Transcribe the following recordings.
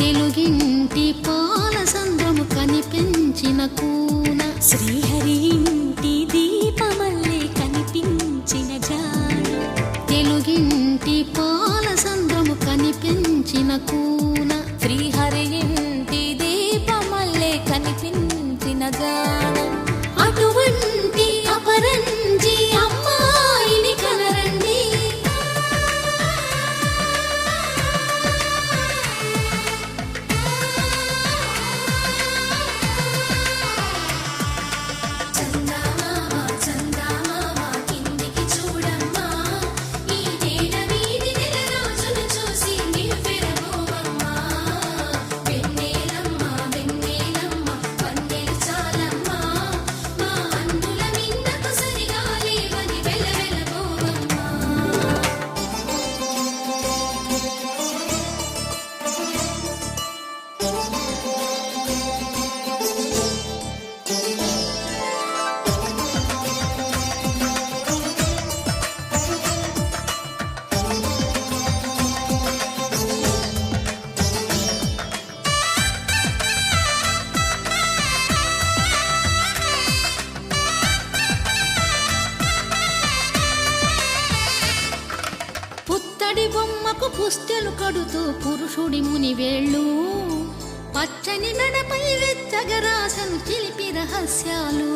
తెలుగింటి పాల సంద్రము కనిపించిన కూన శ్రీహరి ఇంటి దీపమల్లే కనిపించిన జాడ తెలుగింటి పాల సంద్రము కనిపించిన కూన శ్రీహరి ఇంటి దీపమల్లే కనిపించిన జాడ అటువంటి అపరంజి అమ్మాయిని కనరండి పుత్తడి బొమ్మకు పుస్తెలు కడుతూ పురుషుడి ముని వేళ్ళు పచ్చని మెడపై వెచ్చగరాసను చిలిపి రహస్యాలు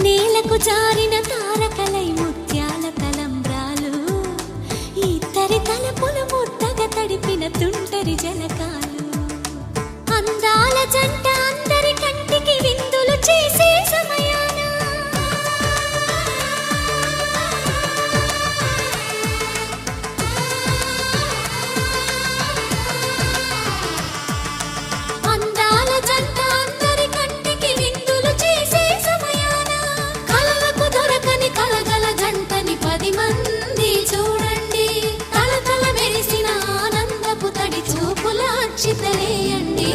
నేలకు జారిన తారకలై ముత్యాల తలంబ్రాలు ఇద్దరి తలపులు ముద్దగా తడిపిన తుంటరి జలకాలు అందాల జంట అందరి కంటికి విందులు చేసే సమయాన అందాల జంట అందరి కంటికి విందులు చేసే సమయాన కలలకు దొరకని కలగల జంటని 10 మంది చూడండి తలతల మెరిసిన ఆనందపు తడి చూపుల అక్షితలేయండి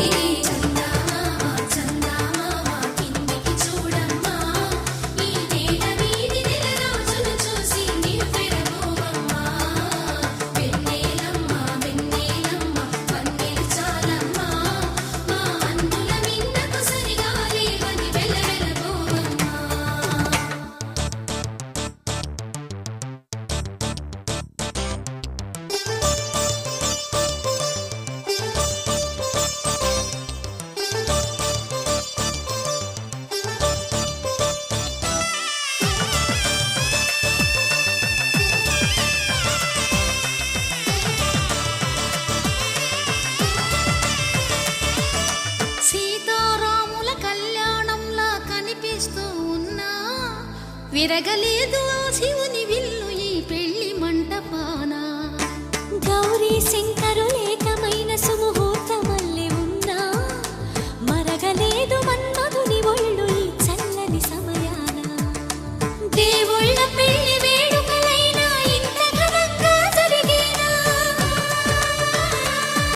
సీతారాముల కళ్యాణంలా కనిపిస్తూ ఉన్నా విరగలేదు ఆ శివుని